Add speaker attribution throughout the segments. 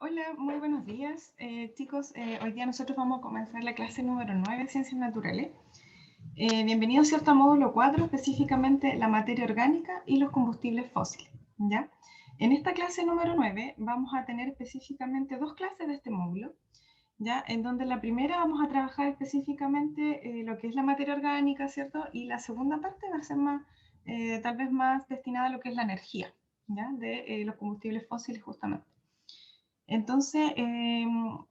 Speaker 1: Hola, muy buenos días. Chicos, hoy día nosotros vamos a comenzar la clase número 9 de Ciencias Naturales. Bienvenidos, ¿cierto?, al módulo 4, específicamente la materia orgánica y los combustibles fósiles, ¿ya? En esta clase número 9 vamos a tener específicamente dos clases de este módulo, ¿ya? En donde la primera vamos a trabajar específicamente lo que es la materia orgánica, ¿cierto? Y la segunda parte va a ser más, tal vez más destinada a lo que es la energía, ¿ya? De los combustibles fósiles justamente. Entonces,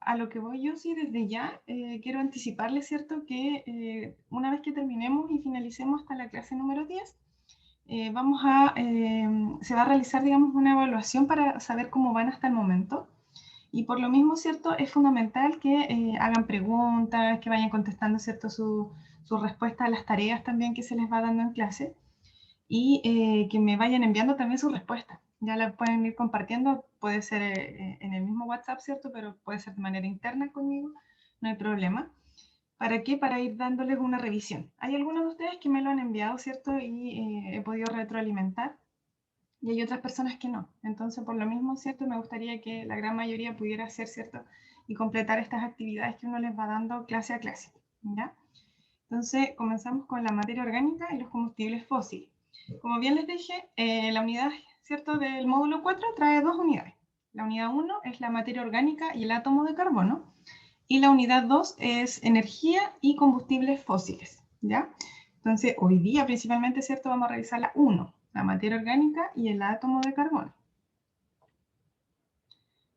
Speaker 1: a lo que voy yo, sí, desde ya quiero anticiparles, ¿cierto?, que una vez que terminemos y finalicemos hasta la clase número 10, se va a realizar, digamos, una evaluación para saber cómo van hasta el momento. Y por lo mismo, ¿cierto?, es fundamental que hagan preguntas, que vayan contestando, ¿cierto?, su respuesta a las tareas también que se les va dando en clase y que me vayan enviando también sus respuestas. Ya la pueden ir compartiendo, puede ser en el mismo WhatsApp, ¿cierto? Pero puede ser de manera interna conmigo, no hay problema. ¿Para qué? Para ir dándoles una revisión. Hay algunos de ustedes que me lo han enviado, ¿cierto? Y he podido retroalimentar, y hay otras personas que no. Entonces, por lo mismo, ¿cierto? Me gustaría que la gran mayoría pudiera hacer, ¿cierto? Y completar estas actividades que uno les va dando clase a clase, ¿ya? Entonces, comenzamos con la materia orgánica y los combustibles fósiles. Como bien les dije, la unidad, ¿cierto?, del módulo 4 trae dos unidades. La unidad 1 es la materia orgánica y el átomo de carbono, y la unidad 2 es energía y combustibles fósiles, ¿ya? Entonces, hoy día principalmente, ¿cierto?, vamos a revisar la 1, la materia orgánica y el átomo de carbono.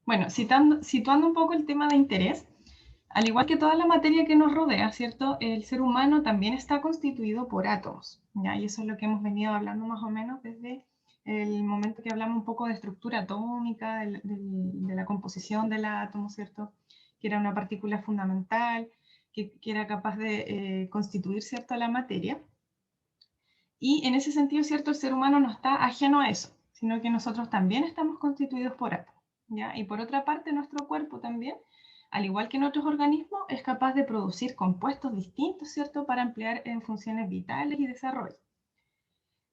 Speaker 1: Bueno, situando un poco el tema de interés, al igual que toda la materia que nos rodea, ¿cierto?, el ser humano también está constituido por átomos, ¿ya? Y eso es lo que hemos venido hablando más o menos desde el momento que hablamos un poco de estructura atómica, de la composición del átomo, ¿cierto?, que era una partícula fundamental, que era capaz de constituir, ¿cierto?, la materia. Y en ese sentido, ¿cierto?, el ser humano no está ajeno a eso, sino que nosotros también estamos constituidos por átomos, ¿ya? Y por otra parte, nuestro cuerpo también, al igual que en otros organismos, es capaz de producir compuestos distintos, ¿cierto?, para emplear en funciones vitales y desarrollo.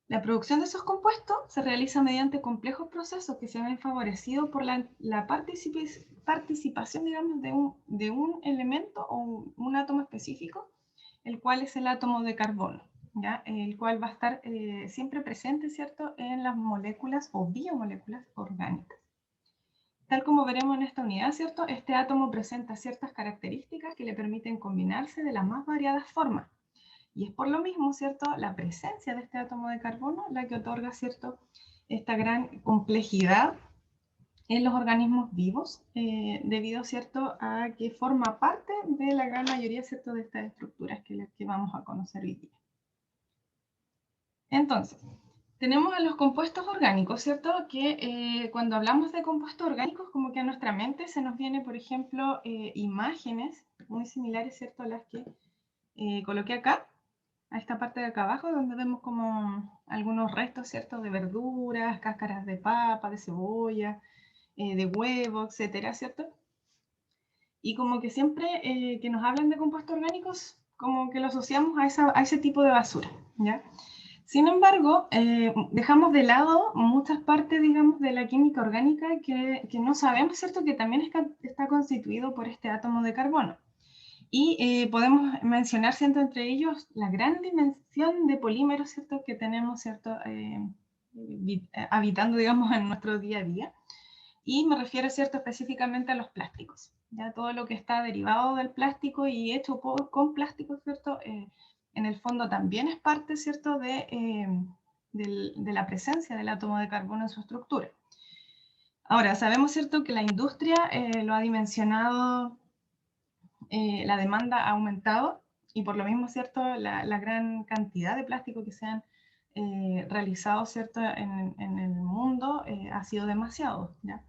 Speaker 1: La producción de esos compuestos se realiza mediante complejos procesos que se ven favorecidos por la participación, digamos, de un elemento o un átomo específico, el cual es el átomo de carbono, ¿ya? El cual va a estar siempre presente, ¿cierto?, en las moléculas o biomoléculas orgánicas. Tal como veremos en esta unidad, ¿cierto?, este átomo presenta ciertas características que le permiten combinarse de las más variadas formas. Y es por lo mismo, ¿cierto?, la presencia de este átomo de carbono la que otorga, ¿cierto?, esta gran complejidad en los organismos vivos, debido, ¿cierto?, a que forma parte de la gran mayoría, ¿cierto?, de estas estructuras que vamos a conocer hoy día. Entonces, tenemos a los compuestos orgánicos, ¿cierto?, que cuando hablamos de compuestos orgánicos, como que a nuestra mente se nos viene, por ejemplo, imágenes muy similares, ¿cierto?, a las que coloqué acá, a esta parte de acá abajo, donde vemos como algunos restos, ¿cierto?, de verduras, cáscaras de papa, de cebolla, de huevo, etcétera, ¿cierto? Y como que siempre que nos hablan de compuestos orgánicos, como que lo asociamos a ese tipo de basura, ¿ya? Sin embargo, dejamos de lado muchas partes, digamos, de la química orgánica que no sabemos, ¿cierto?, que también está constituido por este átomo de carbono. Y podemos mencionar, ¿cierto?, entre ellos la gran dimensión de polímeros, ¿cierto?, que tenemos, ¿cierto?, habitando, digamos, en nuestro día a día. Y me refiero, ¿cierto?, específicamente a los plásticos. Ya todo lo que está derivado del plástico y hecho con plástico, ¿cierto?, en el fondo también es parte, ¿cierto?, de la presencia del átomo de carbono en su estructura. Ahora, sabemos, ¿cierto?, que la industria lo ha dimensionado, la demanda ha aumentado y por lo mismo, ¿cierto?, la gran cantidad de plástico que se han realizado, ¿cierto?, en el mundo ha sido demasiado, ¿ya?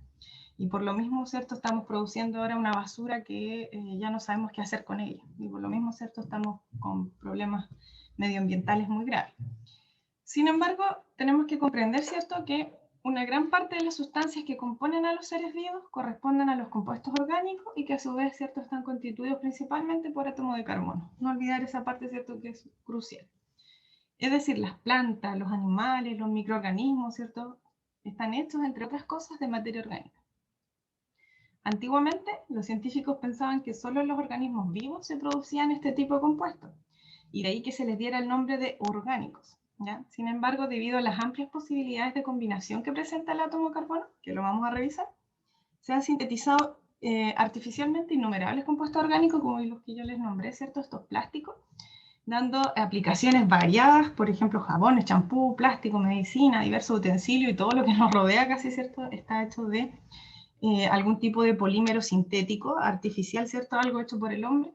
Speaker 1: Y por lo mismo, ¿cierto?, estamos produciendo ahora una basura que ya no sabemos qué hacer con ella. Y por lo mismo, ¿cierto?, estamos con problemas medioambientales muy graves. Sin embargo, tenemos que comprender, ¿cierto?, que una gran parte de las sustancias que componen a los seres vivos corresponden a los compuestos orgánicos y que a su vez, ¿cierto?, están constituidos principalmente por átomos de carbono. No olvidar esa parte, ¿cierto?, que es crucial. Es decir, las plantas, los animales, los microorganismos, ¿cierto?, están hechos, entre otras cosas, de materia orgánica. Antiguamente, los científicos pensaban que solo en los organismos vivos se producían este tipo de compuestos, y de ahí que se les diera el nombre de orgánicos, ¿ya? Sin embargo, debido a las amplias posibilidades de combinación que presenta el átomo de carbono, que lo vamos a revisar, se han sintetizado artificialmente innumerables compuestos orgánicos, como los que yo les nombré, ¿cierto? Estos plásticos, dando aplicaciones variadas, por ejemplo, jabones, champú, plástico, medicina, diversos utensilios y todo lo que nos rodea casi, ¿cierto? Está hecho de algún tipo de polímero sintético, artificial, ¿cierto? Algo hecho por el hombre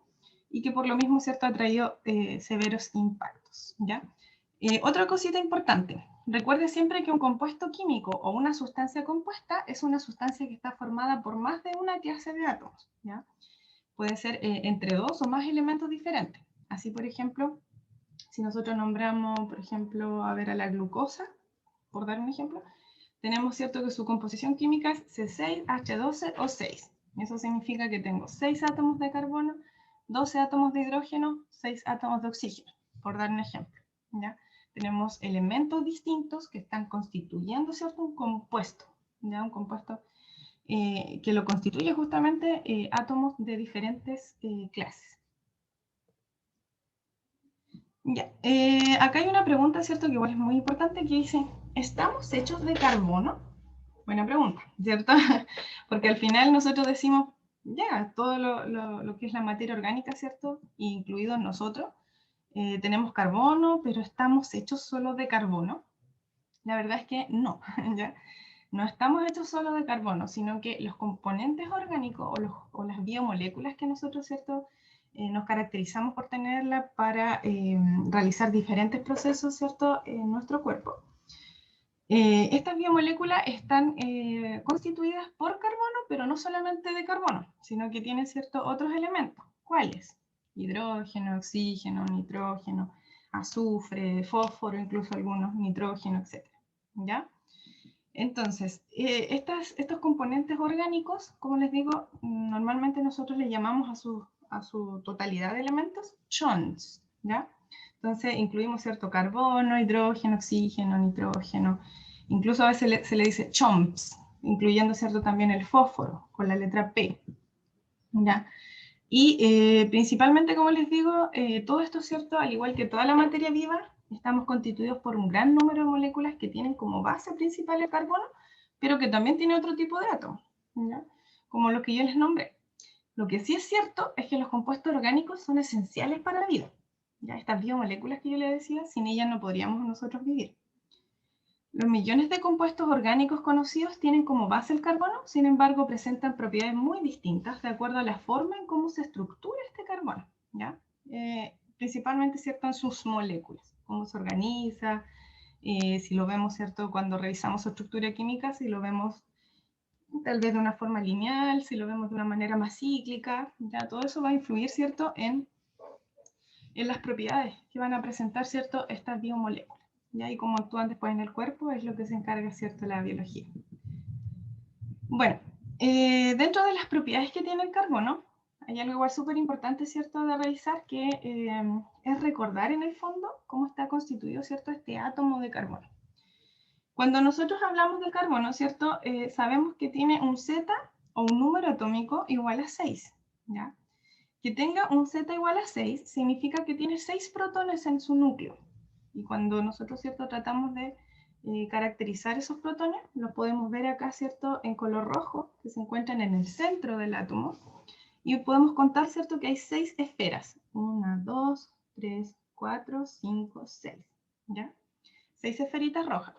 Speaker 1: y que por lo mismo, ¿cierto? Ha traído severos impactos, ¿ya? Otra cosita importante, recuerde siempre que un compuesto químico o una sustancia compuesta es una sustancia que está formada por más de una clase de átomos, ¿ya? Puede ser entre dos o más elementos diferentes. Así, por ejemplo, si nosotros nombramos, por ejemplo, a ver, a la glucosa, por dar un ejemplo, tenemos cierto que su composición química es C6H12O6. Eso significa que tengo 6 átomos de carbono, 12 átomos de hidrógeno, 6 átomos de oxígeno, por dar un ejemplo, ¿ya? Tenemos elementos distintos que están constituyendo, ¿cierto? Un compuesto, ¿ya? Un compuesto que lo constituye justamente átomos de diferentes clases. Ya. Acá hay una pregunta, ¿cierto? Que igual es muy importante, que dice, ¿estamos hechos de carbono? Buena pregunta, ¿cierto? Porque al final nosotros decimos, ya, todo lo que es la materia orgánica, ¿cierto? Incluidos nosotros, tenemos carbono, pero ¿estamos hechos solo de carbono? La verdad es que no, ¿ya? No estamos hechos solo de carbono, sino que los componentes orgánicos o las biomoléculas que nosotros, ¿cierto? Nos caracterizamos por tenerla para realizar diferentes procesos, ¿cierto? En nuestro cuerpo. Estas biomoléculas están constituidas por carbono, pero no solamente de carbono, sino que tienen ciertos otros elementos. ¿Cuáles? Hidrógeno, oxígeno, nitrógeno, azufre, fósforo, incluso algunos, nitrógeno, etc. ¿Ya? Entonces, estos componentes orgánicos, como les digo, normalmente nosotros les llamamos a su totalidad de elementos chons, ¿ya? Entonces, incluimos cierto carbono, hidrógeno, oxígeno, nitrógeno, incluso a veces se le dice chomps, incluyendo cierto también el fósforo, con la letra P, ¿ya? Y principalmente, como les digo, todo esto es cierto, al igual que toda la materia viva, estamos constituidos por un gran número de moléculas que tienen como base principal el carbono, pero que también tiene otro tipo de átomos, ¿ya? Como los que yo les nombré. Lo que sí es cierto es que los compuestos orgánicos son esenciales para la vida, ¿ya? Estas biomoléculas que yo les decía, sin ellas no podríamos nosotros vivir. Los millones de compuestos orgánicos conocidos tienen como base el carbono, sin embargo presentan propiedades muy distintas de acuerdo a la forma en cómo se estructura este carbono, ¿ya? Principalmente, ¿cierto?, en sus moléculas, cómo se organiza, si lo vemos, ¿cierto?, cuando revisamos su estructura química, si lo vemos tal vez de una forma lineal, si lo vemos de una manera más cíclica, ya todo eso va a influir, ¿cierto?, en las propiedades que van a presentar, ¿cierto?, estas biomoléculas. ¿Ya? Y cómo actúan después en el cuerpo es lo que se encarga, ¿cierto?, la biología. Bueno, dentro de las propiedades que tiene el carbono, hay algo igual súper importante, ¿cierto?, de revisar, que es recordar en el fondo cómo está constituido, ¿cierto?, este átomo de carbono. Cuando nosotros hablamos de carbono, ¿cierto?, sabemos que tiene un Z o un número atómico igual a 6, ¿ya? Que tenga un Z igual a 6 significa que tiene 6 protones en su núcleo. Y cuando nosotros, ¿cierto?, tratamos de caracterizar esos protones, los podemos ver acá, ¿cierto?, en color rojo, que se encuentran en el centro del átomo. Y podemos contar, ¿cierto?, que hay 6 esferas. 1, 2, 3, 4, 5, 6. ¿Ya? 6 esferitas rojas.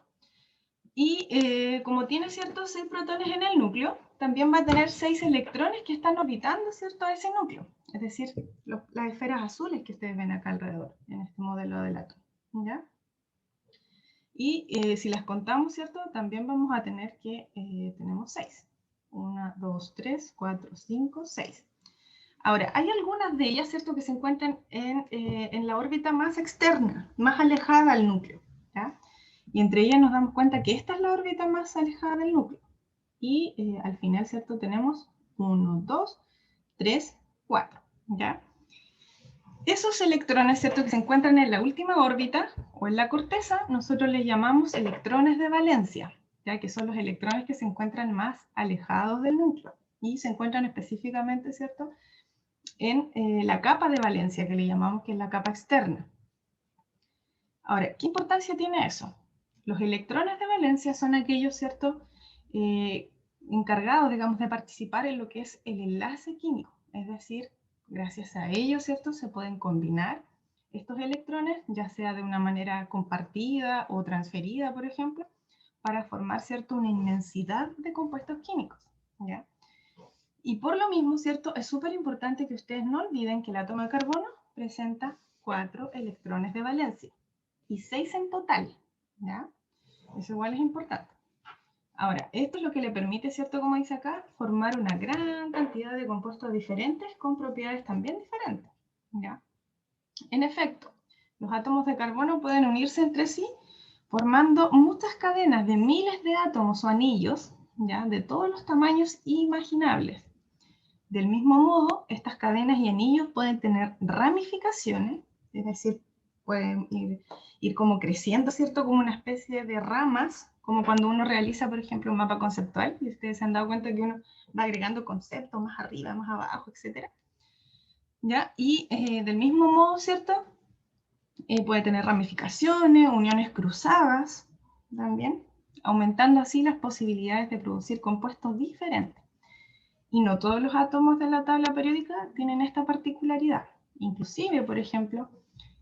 Speaker 1: Y como tiene, ¿cierto?, 6 protones en el núcleo, también va a tener 6 electrones que están orbitando, ¿cierto?, a ese núcleo. Es decir, las esferas azules que ustedes ven acá alrededor, en este modelo del átomo. ¿Ya? Y si las contamos, ¿cierto?, también vamos a tener que tenemos 6. 1, 2, 3, 4, 5, 6. Ahora, hay algunas de ellas, ¿cierto?, que se encuentran en la órbita más externa, más alejada al núcleo. ¿Ya? Y entre ellas nos damos cuenta que esta es la órbita más alejada del núcleo. Y al final, ¿cierto?, tenemos 1, 2, 3, 4. ¿Ya? Esos electrones, ¿cierto?, que se encuentran en la última órbita o en la corteza, nosotros les llamamos electrones de valencia, ya que son los electrones que se encuentran más alejados del núcleo. y se encuentran específicamente, ¿cierto?, en la capa de valencia, que le llamamos que es la capa externa. Ahora, ¿qué importancia tiene eso? Los electrones de valencia son aquellos, ¿cierto?, encargados, digamos, de participar en lo que es el enlace químico. Es decir, gracias a ellos, ¿cierto?, se pueden combinar estos electrones, ya sea de una manera compartida o transferida, por ejemplo, para formar, ¿cierto?, una inmensidad de compuestos químicos, ¿ya? Y por lo mismo, ¿cierto?, es súper importante que ustedes no olviden que el átomo de carbono presenta 4 electrones de valencia y 6 en total, ¿ya? Eso igual es importante. Ahora, esto es lo que le permite, ¿cierto?, como dice acá, formar una gran cantidad de compuestos diferentes con propiedades también diferentes, ¿ya? En efecto, los átomos de carbono pueden unirse entre sí formando muchas cadenas de miles de átomos o anillos, ¿ya?, de todos los tamaños imaginables. Del mismo modo, estas cadenas y anillos pueden tener ramificaciones, es decir, pueden ir como creciendo, ¿cierto?, como una especie de ramas, como cuando uno realiza, por ejemplo, un mapa conceptual, y ustedes se han dado cuenta que uno va agregando conceptos más arriba, más abajo, etc. ¿Ya? Y del mismo modo, ¿cierto?, puede tener ramificaciones, uniones cruzadas, también, aumentando así las posibilidades de producir compuestos diferentes. Y no todos los átomos de la tabla periódica tienen esta particularidad. Inclusive, por ejemplo,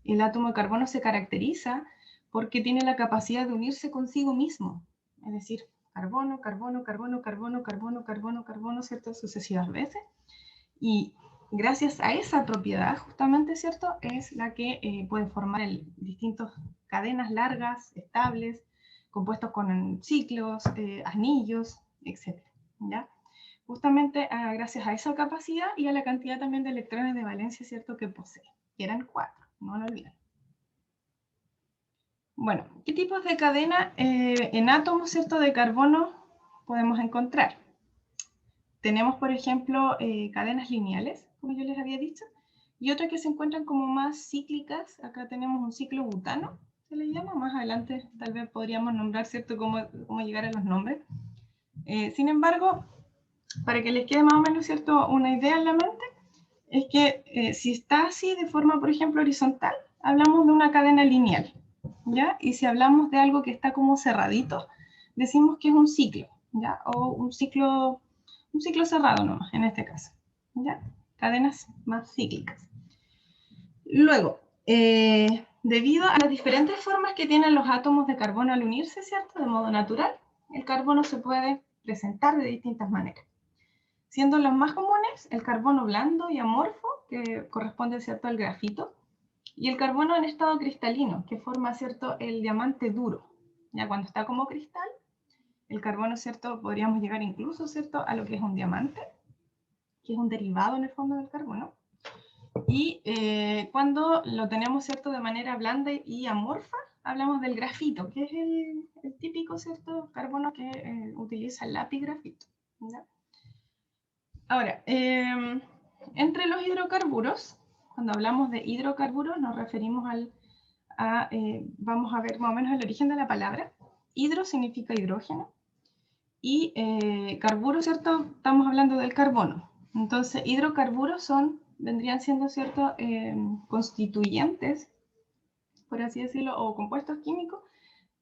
Speaker 1: el átomo de carbono se caracteriza porque tiene la capacidad de unirse consigo mismo. Es decir, carbono, carbono, carbono, carbono, carbono, carbono, carbono, ¿cierto?, sucesivas veces. Y gracias a esa propiedad, justamente, ¿cierto?, es la que puede formar distintas cadenas largas, estables, compuestos con ciclos, anillos, etc. ¿Ya? Justamente gracias a esa capacidad y a la cantidad también de electrones de valencia, ¿cierto?, que posee, que eran 4, no lo olviden. Bueno, ¿qué tipos de cadena en átomos, ¿cierto?, de carbono podemos encontrar? Tenemos, por ejemplo, cadenas lineales, como yo les había dicho, y otras que se encuentran como más cíclicas. Acá tenemos un ciclo butano, se le llama. Más adelante tal vez podríamos nombrar, ¿cierto?, cómo llegar a los nombres. Sin embargo, para que les quede más o menos, ¿cierto?, una idea en la mente, es que si está así de forma, por ejemplo, horizontal, hablamos de una cadena lineal, ¿ya? Y si hablamos de algo que está como cerradito, decimos que es un ciclo, ¿ya? O un ciclo cerrado nomás, en este caso, ¿ya? Cadenas más cíclicas. Luego, debido a las diferentes formas que tienen los átomos de carbono al unirse, ¿cierto?, de modo natural, el carbono se puede presentar de distintas maneras. Siendo los más comunes el carbono blando y amorfo, que corresponde, ¿cierto?, al grafito, y el carbono en estado cristalino, que forma, ¿cierto?, el diamante duro. Ya cuando está como cristal, el carbono, ¿cierto?, podríamos llegar incluso, ¿cierto?, a lo que es un diamante, que es un derivado en el fondo del carbono. Y cuando lo tenemos, ¿cierto?, de manera blanda y amorfa, hablamos del grafito, que es el típico, ¿cierto?, carbono que utiliza el lápiz grafito, ¿ya? Ahora, entre los hidrocarburos, cuando hablamos de hidrocarburos nos referimos vamos a ver más o menos el origen de la palabra. Hidro significa hidrógeno y carburo, ¿cierto? Estamos hablando del carbono. Entonces, hidrocarburos vendrían siendo, ¿cierto?, constituyentes, por así decirlo, o compuestos químicos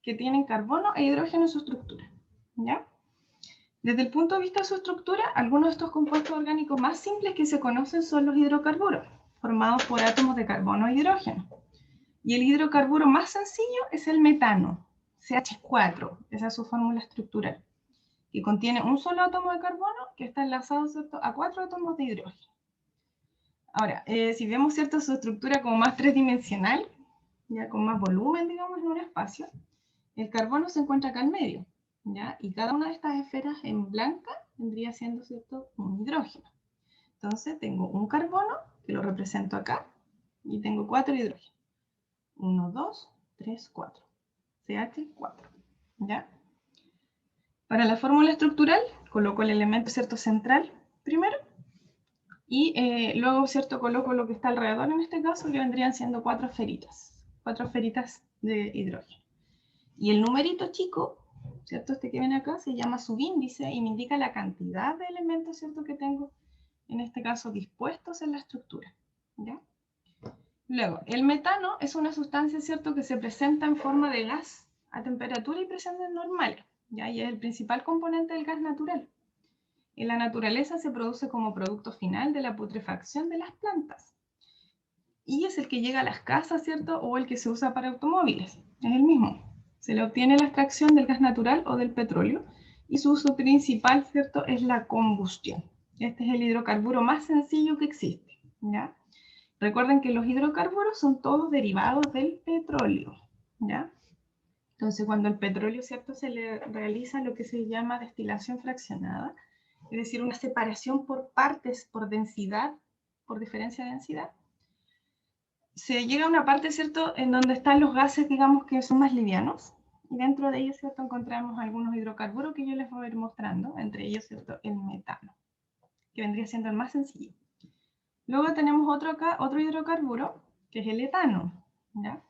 Speaker 1: que tienen carbono e hidrógeno en su estructura, ¿ya? Desde el punto de vista de su estructura, algunos de estos compuestos orgánicos más simples que se conocen son los hidrocarburos, formados por átomos de carbono e hidrógeno. Y el hidrocarburo más sencillo es el metano, CH4, esa es su fórmula estructural, que contiene un solo átomo de carbono que está enlazado, ¿cierto?, a 4 átomos de hidrógeno. Ahora, si vemos, ¿cierto?, su estructura como más tridimensional, ya con más volumen, digamos, en un espacio, el carbono se encuentra acá en medio, ¿ya? Y cada una de estas esferas en blanca vendría siendo, ¿cierto?, un hidrógeno. Entonces tengo un carbono, que lo represento acá, y tengo 4 hidrógenos. 1, 2, 3, 4. CH4, ¿ya? Para la fórmula estructural, coloco el elemento, ¿cierto?, central primero, y luego, ¿cierto?, coloco lo que está alrededor, en este caso, que vendrían siendo 4 esferitas de hidrógeno. Y el numerito chico ¿cierto? Este que viene acá se llama subíndice y me indica la cantidad de elementos, ¿cierto? Que tengo, en este caso, dispuestos en la estructura, ¿ya? Luego, el metano es una sustancia, ¿cierto?, que se presenta en forma de gas a temperatura y presiones normales, ¿ya? Y es el principal componente del gas natural. En la naturaleza se produce como producto final de la putrefacción de las plantas. Y es el que llega a las casas, ¿cierto?, o el que se usa para automóviles. Es el mismo. Se le obtiene la extracción del gas natural o del petróleo y su uso principal, ¿cierto?, es la combustión. Este es el hidrocarburo más sencillo que existe, ¿ya? Recuerden que los hidrocarburos son todos derivados del petróleo, ¿ya? Entonces, cuando el petróleo, ¿cierto?, se le realiza lo que se llama destilación fraccionada, es decir, una separación por partes, por densidad, por diferencia de densidad, se llega a una parte, ¿cierto?, en donde están los gases, digamos, que son más livianos, y dentro de ellos, ¿cierto?, encontramos algunos hidrocarburos que yo les voy a ir mostrando, entre ellos, ¿cierto?, el metano, que vendría siendo el más sencillo. Luego tenemos otro hidrocarburo, que es el etano, ¿ya?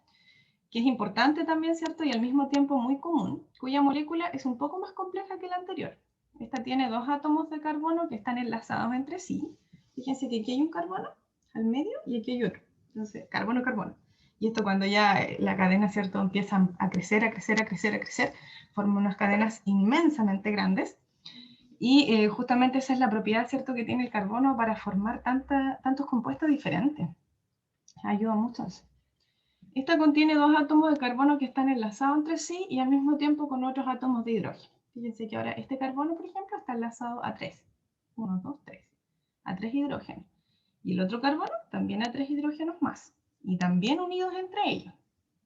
Speaker 1: Que es importante también, ¿cierto? Y al mismo tiempo muy común, cuya molécula es un poco más compleja que la anterior. Esta tiene 2 átomos de carbono que están enlazados entre sí. Fíjense que aquí hay un carbono al medio y aquí hay otro. Entonces, carbono, carbono. Y esto cuando ya la cadena, ¿cierto?, empieza a crecer, a crecer, a crecer, a crecer, forma unas cadenas inmensamente grandes. Y justamente esa es la propiedad, ¿cierto?, que tiene el carbono para formar tantos compuestos diferentes. Ayuda mucho a eso. Esta contiene 2 átomos de carbono que están enlazados entre sí y al mismo tiempo con otros átomos de hidrógeno. Fíjense que ahora este carbono, por ejemplo, está enlazado a 3. 1, 2, 3. A 3 hidrógenos. Y el otro carbono también a 3 hidrógenos más. Y también unidos entre ellos.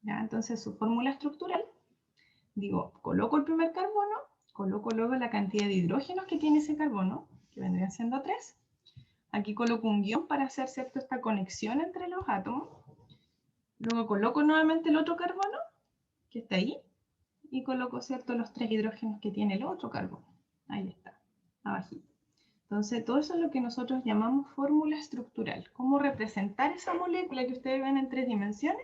Speaker 1: ¿Ya? Entonces su fórmula estructural, digo, coloco el primer carbono, coloco luego la cantidad de hidrógenos que tiene ese carbono, que vendrían siendo 3. Aquí coloco un guión para hacer, ¿cierto?, esta conexión entre los átomos. Luego coloco nuevamente el otro carbono, que está ahí, y coloco, ¿cierto?, los 3 hidrógenos que tiene el otro carbono. Ahí está, abajito. Entonces, todo eso es lo que nosotros llamamos fórmula estructural. Cómo representar esa molécula que ustedes ven en 3 dimensiones,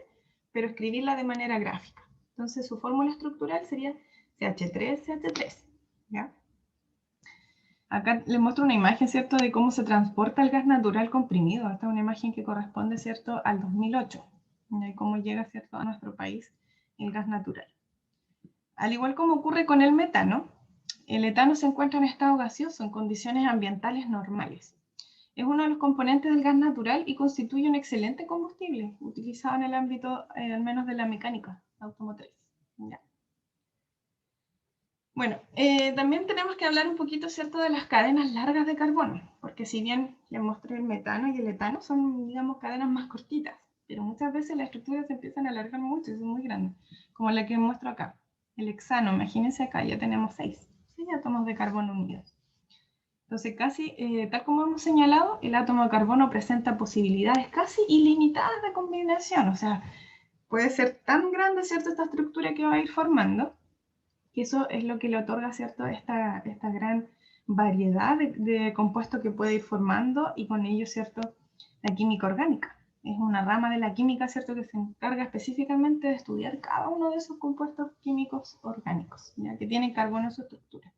Speaker 1: pero escribirla de manera gráfica. Entonces, su fórmula estructural sería CH3, CH3. ¿Ya? Acá les muestro una imagen, ¿cierto?, de cómo se transporta el gas natural comprimido. Esta es una imagen que corresponde, ¿cierto?, al 2008. Y cómo llega, ¿cierto?, a nuestro país el gas natural. Al igual como ocurre con el metano, el etano se encuentra en estado gaseoso en condiciones ambientales normales. Es uno de los componentes del gas natural y constituye un excelente combustible utilizado en el ámbito, al menos de la mecánica automotriz. ¿Ya? Bueno, también tenemos que hablar un poquito, ¿cierto?, de las cadenas largas de carbono, porque si bien les mostré el metano y el etano son, digamos, cadenas más cortitas, pero muchas veces las estructuras se empiezan a alargar mucho y son muy grandes, como la que muestro acá. El hexano, imagínense acá, ya tenemos 6 átomos de carbono unidos. Entonces, casi, tal como hemos señalado, el átomo de carbono presenta posibilidades casi ilimitadas de combinación, o sea, puede ser tan grande, ¿cierto?, esta estructura que va a ir formando, que eso es lo que le otorga, ¿cierto?, esta gran variedad de compuestos que puede ir formando y con ello, ¿cierto?, la química orgánica. Es una rama de la química, ¿cierto?, que se encarga específicamente de estudiar cada uno de esos compuestos químicos orgánicos, ¿ya?, que tienen carbono en su estructura.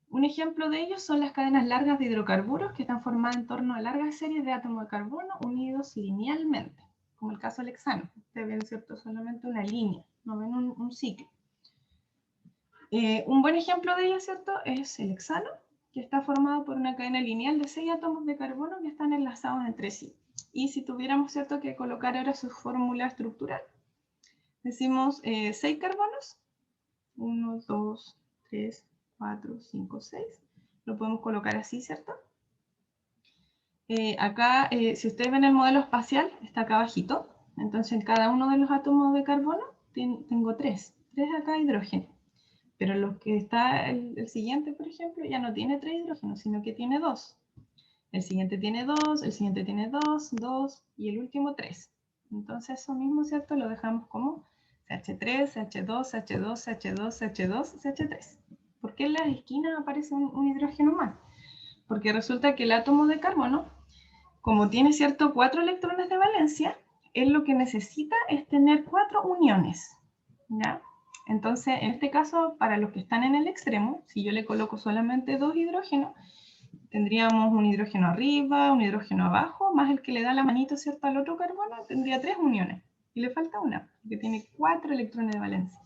Speaker 1: Un ejemplo de ellos son las cadenas largas de hidrocarburos que están formadas en torno a largas series de átomos de carbono unidos linealmente, como el caso del hexano. Ustedes ven, ¿cierto?, solamente una línea, no ven un ciclo. Un buen ejemplo de ello, ¿cierto?, es el hexano, que está formado por una cadena lineal de 6 átomos de carbono que están enlazados entre sí. Y si tuviéramos, ¿cierto?, que colocar ahora su fórmula estructural, decimos 6 carbonos, 1, 2, 3, 4, 5, 6. Lo podemos colocar así, ¿cierto? Acá, si ustedes ven el modelo espacial, está acá abajito. Entonces, en cada uno de los átomos de carbono tengo 3 acá hidrógenos. Pero lo que está el siguiente, por ejemplo, ya no tiene 3 hidrógenos, sino que tiene 2. El siguiente tiene 2, el siguiente tiene 2, 2 y el último 3. Entonces eso mismo, ¿cierto?, lo dejamos como CH3, CH2, CH2, CH2, CH2, CH3. ¿Por qué en las esquinas aparece un hidrógeno más? Porque resulta que el átomo de carbono, como tiene, ¿cierto?, 4 electrones de valencia, él lo que necesita es tener 4 uniones, ¿ya? Entonces, en este caso, para los que están en el extremo, si yo le coloco solamente 2 hidrógenos, tendríamos un hidrógeno arriba, un hidrógeno abajo, más el que le da la manito, ¿cierto?, al otro carbono, tendría 3 uniones. Y le falta una, que tiene 4 electrones de valencia.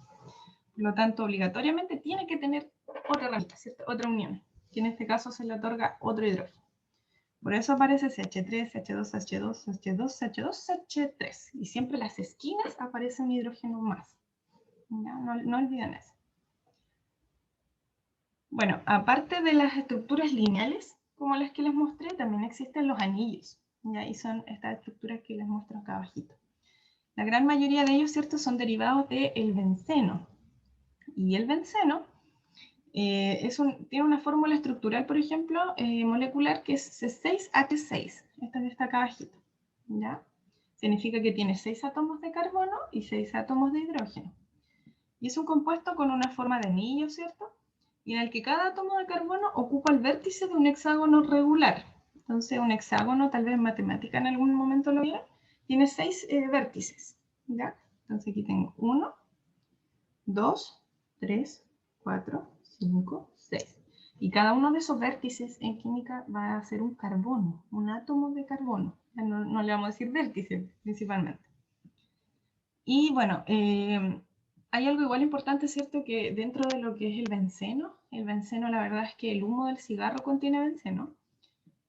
Speaker 1: Por lo tanto, obligatoriamente tiene que tener otra ramita, ¿cierto?, otra unión, que en este caso se le otorga otro hidrógeno. Por eso aparece CH3, CH2, CH2, CH2, CH2, CH3. Y siempre en las esquinas aparece un hidrógeno más. No olviden eso. Bueno, aparte de las estructuras lineales, como las que les mostré, también existen los anillos. ¿Ya? Y son estas estructuras que les muestro acá abajito. La gran mayoría de ellos, ¿cierto?, son derivados del benceno. Y el benceno tiene una fórmula estructural, por ejemplo, molecular, que es C6H6. Esta que está acá abajito. ¿Ya? Significa que tiene 6 átomos de carbono y 6 átomos de hidrógeno. Y es un compuesto con una forma de anillo, ¿cierto?, y en el que cada átomo de carbono ocupa el vértice de un hexágono regular. Entonces, un hexágono, tal vez en matemática en algún momento lo vieron, tiene 6 vértices. ¿Ya? Entonces aquí tengo 1, 2, 3, 4, 5, 6. Y cada uno de esos vértices en química va a ser un carbono, un átomo de carbono. No le vamos a decir vértice principalmente. Y bueno, hay algo igual importante, ¿cierto?, que dentro de lo que es el benceno la verdad es que el humo del cigarro contiene benceno.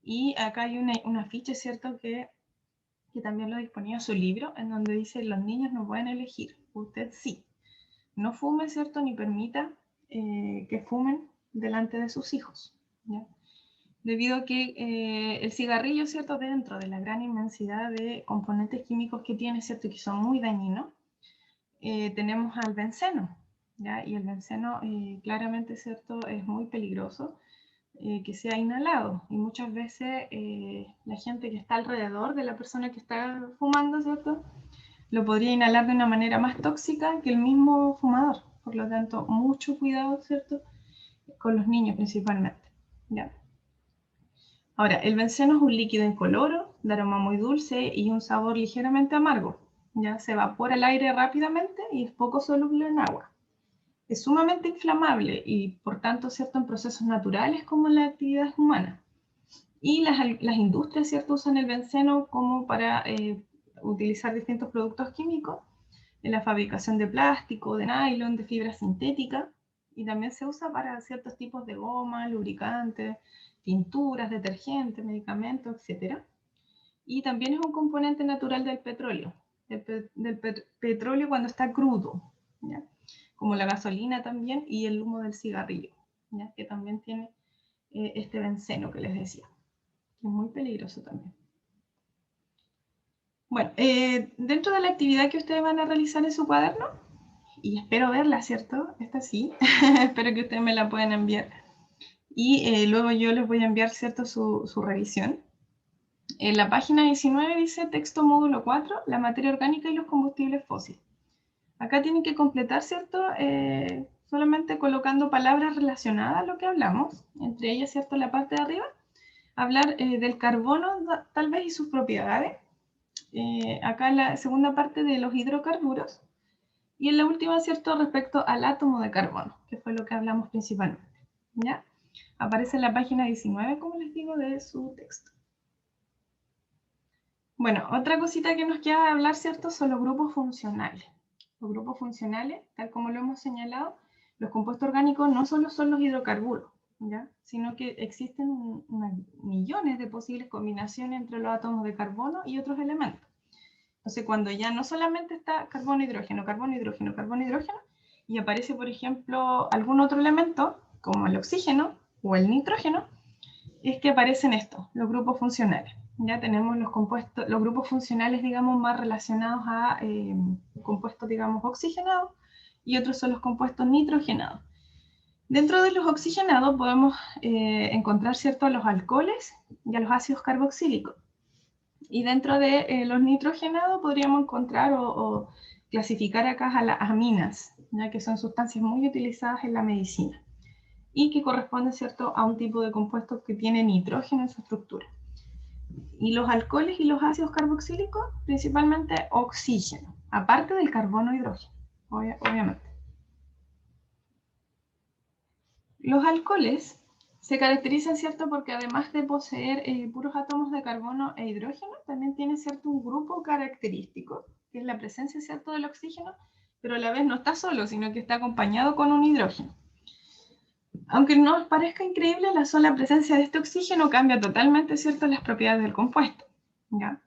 Speaker 1: Y acá hay una afiche, ¿cierto?, que también lo disponía su libro, en donde dice: los niños no pueden elegir, usted sí. No fume, ¿cierto?, ni permita que fumen delante de sus hijos, ¿ya? Debido a que el cigarrillo, ¿cierto?, dentro de la gran inmensidad de componentes químicos que tiene, ¿cierto?, y que son muy dañinos, tenemos al benceno, ¿ya? Y el benceno claramente, ¿cierto?, es muy peligroso que sea inhalado. Y muchas veces la gente que está alrededor de la persona que está fumando, ¿cierto?, lo podría inhalar de una manera más tóxica que el mismo fumador. Por lo tanto, mucho cuidado, ¿cierto?, con los niños principalmente, ¿ya? Ahora, el benceno es un líquido incoloro, de aroma muy dulce y un sabor ligeramente amargo. Ya se evapora el aire rápidamente y es poco soluble en agua. Es sumamente inflamable y, por tanto, ¿cierto?, en procesos naturales como en las actividades humanas. Y las industrias, ¿cierto?, usan el benceno como para utilizar distintos productos químicos en la fabricación de plástico, de nylon, de fibra sintética, y también se usa para ciertos tipos de goma, lubricantes, tinturas, detergentes, medicamentos, etc. Y también es un componente natural del petróleo, petróleo cuando está crudo, ¿ya?, como la gasolina también, y el humo del cigarrillo, ¿ya?, que también tiene este benceno que les decía, que es muy peligroso también. Bueno, dentro de la actividad que ustedes van a realizar en su cuaderno, y espero verla, ¿cierto? Esta sí, espero que ustedes me la puedan enviar. Y luego yo les voy a enviar, ¿cierto?, su revisión. En la página 19 dice texto módulo 4, la materia orgánica y los combustibles fósiles. Acá tienen que completar, ¿cierto?, solamente colocando palabras relacionadas a lo que hablamos, entre ellas, ¿cierto?, la parte de arriba, hablar del carbono tal vez y sus propiedades. Acá en la segunda parte de los hidrocarburos. Y en la última, ¿cierto?, respecto al átomo de carbono, que fue lo que hablamos principalmente, ¿ya? Aparece en la página 19, como les digo, de su texto. Bueno, otra cosita que nos queda hablar, ¿cierto?, son los grupos funcionales. Los grupos funcionales, tal como lo hemos señalado, los compuestos orgánicos no solo son los hidrocarburos, ¿ya?, sino que existen millones de posibles combinaciones entre los átomos de carbono y otros elementos. Entonces, cuando ya no solamente está carbono, hidrógeno, carbono, hidrógeno, carbono, hidrógeno, y aparece, por ejemplo, algún otro elemento, como el oxígeno o el nitrógeno, es que aparecen estos, los grupos funcionales. Ya tenemos los compuestos, los grupos funcionales, digamos, más relacionados a compuestos, digamos, oxigenados, y otros son los compuestos nitrogenados. Dentro de los oxigenados podemos encontrar, ¿cierto?, los alcoholes y a los ácidos carboxílicos. Y dentro de los nitrogenados podríamos encontrar o clasificar acá a las aminas, ¿ya?, que son sustancias muy utilizadas en la medicina y que corresponden, ¿cierto?, a un tipo de compuestos que tiene nitrógeno en su estructura. Y los alcoholes y los ácidos carboxílicos, principalmente oxígeno, aparte del carbono e hidrógeno, obviamente. Los alcoholes se caracterizan, ¿cierto?, porque además de poseer puros átomos de carbono e hidrógeno, también tienen, ¿cierto?, un grupo característico, que es la presencia, ¿cierto?, del oxígeno, pero a la vez no está solo, sino que está acompañado con un hidrógeno. Aunque no os parezca increíble, la sola presencia de este oxígeno cambia totalmente, ¿cierto?, las propiedades del compuesto, ¿ya?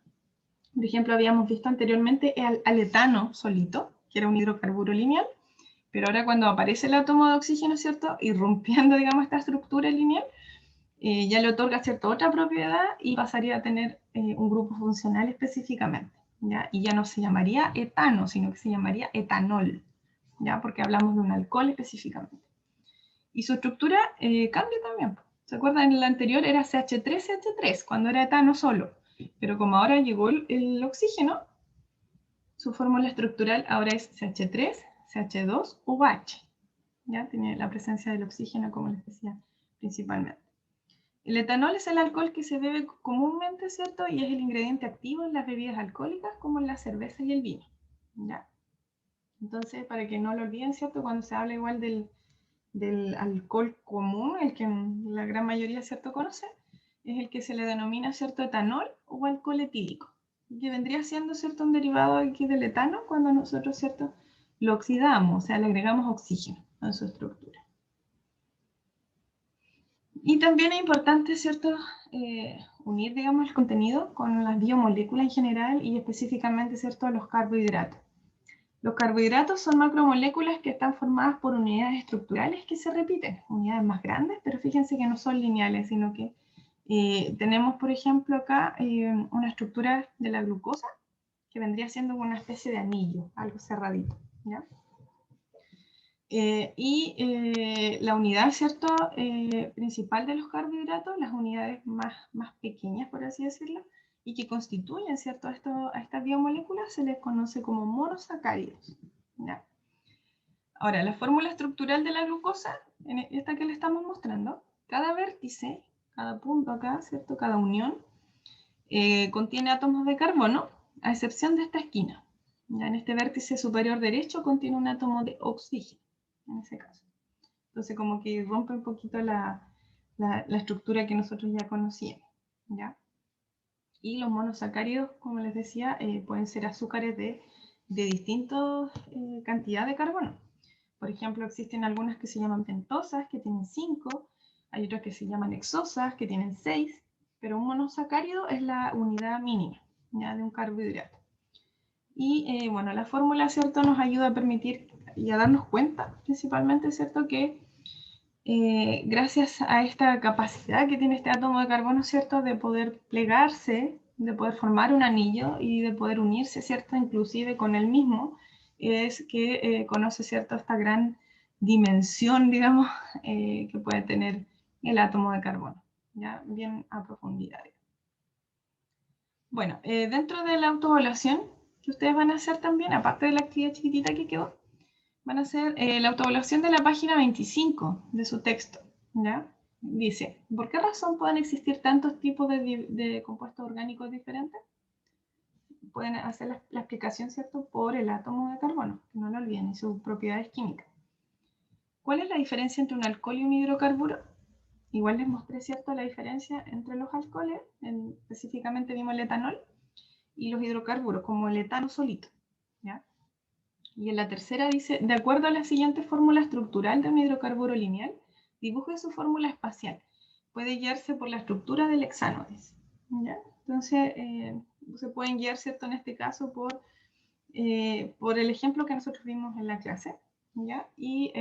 Speaker 1: Por ejemplo, habíamos visto anteriormente al etano solito, que era un hidrocarburo lineal, pero ahora cuando aparece el átomo de oxígeno, ¿cierto?, irrumpiendo, digamos, esta estructura lineal, ya le otorga, ¿cierto?, otra propiedad y pasaría a tener un grupo funcional específicamente, ¿ya? Y ya no se llamaría etano, sino que se llamaría etanol, ¿ya? Porque hablamos de un alcohol específicamente. Y su estructura cambia también. ¿Se acuerdan? En el anterior era CH3CH3, cuando era etano solo. Pero como ahora llegó el oxígeno, su fórmula estructural ahora es CH3, CH2, UH. ¿Ya? Tiene la presencia del oxígeno, como les decía, principalmente. El etanol es el alcohol que se bebe comúnmente, ¿cierto? Y es el ingrediente activo en las bebidas alcohólicas, como en la cerveza y el vino. ¿Ya? Entonces, para que no lo olviden, ¿cierto? Cuando se habla igual del alcohol común, el que la gran mayoría, ¿cierto?, conoce, es el que se le denomina, ¿cierto?, etanol o alcohol etílico, que vendría siendo, ¿cierto?, un derivado aquí del etano cuando nosotros, ¿cierto?, lo oxidamos, o sea, le agregamos oxígeno a su estructura. Y también es importante, ¿cierto?, unir, digamos, el contenido con las biomoléculas en general y específicamente, ¿cierto?, los carbohidratos. Los carbohidratos son macromoléculas que están formadas por unidades estructurales que se repiten, unidades más grandes, pero fíjense que no son lineales, sino que tenemos, por ejemplo, acá una estructura de la glucosa que vendría siendo una especie de anillo, algo cerradito, ¿ya? La unidad, ¿cierto?, principal de los carbohidratos, las unidades más pequeñas, por así decirlo, y que constituyen, ¿cierto?, a estas biomoléculas, se les conoce como monosacáridos, ¿ya? Ahora, la fórmula estructural de la glucosa, en esta que le estamos mostrando, cada vértice, cada punto acá, ¿cierto?, cada unión, contiene átomos de carbono, a excepción de esta esquina. Ya en este vértice superior derecho contiene un átomo de oxígeno, en ese caso. Entonces, como que rompe un poquito la estructura que nosotros ya conocíamos, ¿ya? Y los monosacáridos, como les decía, pueden ser azúcares de distintas cantidades de carbono. Por ejemplo, existen algunas que se llaman pentosas, que tienen 5, hay otras que se llaman hexosas, que tienen 6, pero un monosacárido es la unidad mínima, ¿ya?, de un carbohidrato. Y bueno, la fórmula, ¿cierto?, nos ayuda a permitir y a darnos cuenta, principalmente, ¿cierto?, que gracias a esta capacidad que tiene este átomo de carbono, ¿cierto?, de poder plegarse, de poder formar un anillo y de poder unirse, ¿cierto?, inclusive con él mismo, es que conoce, ¿cierto?, esta gran dimensión, digamos, que puede tener el átomo de carbono, ya bien a profundidad. Bueno, dentro de la autoevaluación que ustedes van a hacer también, aparte de la actividad chiquitita que quedó, van a hacer la autoevaluación de la página 25 de su texto, ¿ya? Dice, ¿por qué razón pueden existir tantos tipos de compuestos orgánicos diferentes? Pueden hacer la explicación, ¿cierto?, por el átomo de carbono, que no lo olviden, y sus propiedades químicas. ¿Cuál es la diferencia entre un alcohol y un hidrocarburo? Igual les mostré, ¿cierto?, la diferencia entre los alcoholes, específicamente vimos el etanol, y los hidrocarburos, como el etano solito, ¿ya? Y en la tercera dice, de acuerdo a la siguiente fórmula estructural de un hidrocarburo lineal, dibuje su fórmula espacial. Puede guiarse por la estructura del hexano, dice, ¿ya? Entonces, se pueden guiar, ¿cierto?, en este caso por el ejemplo que nosotros vimos en la clase, ¿ya? Y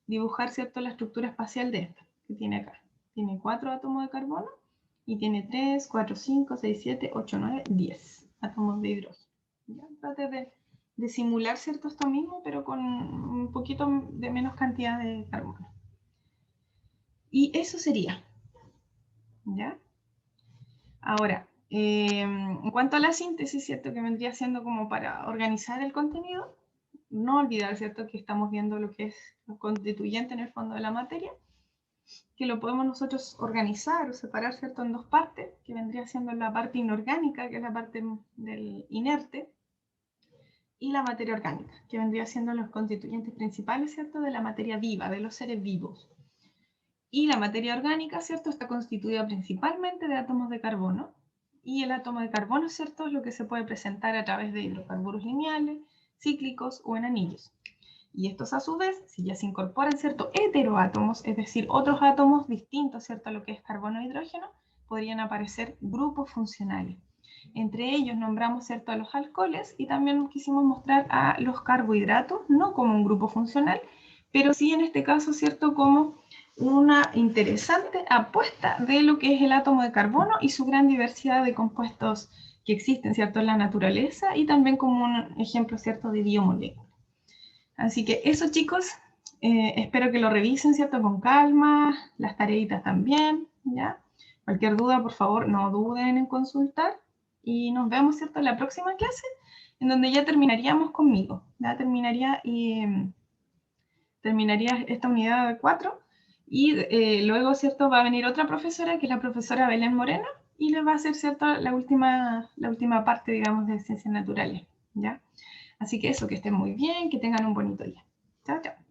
Speaker 1: dibujar, ¿cierto?, la estructura espacial de esta, que tiene acá. Tiene 4 átomos de carbono y tiene 3, 4, 5, 6, 7, 8, 9, 10 átomos de hidrógeno. ¿Ya? Trate de simular, ¿cierto?, esto mismo, pero con un poquito de menos cantidad de carbono. Y eso sería, ¿ya? Ahora, en cuanto a la síntesis, ¿cierto?, que vendría siendo como para organizar el contenido, no olvidar, ¿cierto?, que estamos viendo lo que es lo constituyente en el fondo de la materia, que lo podemos nosotros organizar o separar, ¿cierto?, en dos partes, que vendría siendo la parte inorgánica, que es la parte del inerte, y la materia orgánica, que vendría siendo los constituyentes principales, ¿cierto?, de la materia viva, de los seres vivos. Y la materia orgánica, ¿cierto?, está constituida principalmente de átomos de carbono. Y el átomo de carbono, ¿cierto?, es lo que se puede presentar a través de hidrocarburos lineales, cíclicos o en anillos. Y estos a su vez, si ya se incorporan, ¿cierto?, heteroátomos, es decir, otros átomos distintos, ¿cierto?, a lo que es carbono e hidrógeno, podrían aparecer grupos funcionales. Entre ellos nombramos, ¿cierto?, a los alcoholes y también quisimos mostrar a los carbohidratos, no como un grupo funcional, pero sí en este caso, ¿cierto?, como una interesante apuesta de lo que es el átomo de carbono y su gran diversidad de compuestos que existen, ¿cierto?, en la naturaleza y también como un ejemplo, ¿cierto?, de biomoléculas. Así que eso, chicos, espero que lo revisen, ¿cierto?, con calma, las tareitas también, ¿ya? Cualquier duda, por favor, no duden en consultar y nos vemos, ¿cierto?, en la próxima clase, en donde ya terminaríamos conmigo, ya terminaría esta unidad 4 y luego, ¿cierto?, va a venir otra profesora, que es la profesora Belén Moreno, y les va a hacer, ¿cierto?, la última parte, digamos, de ciencias naturales, ¿ya? Así que eso, que estén muy bien, que tengan un bonito día. Chao, chao.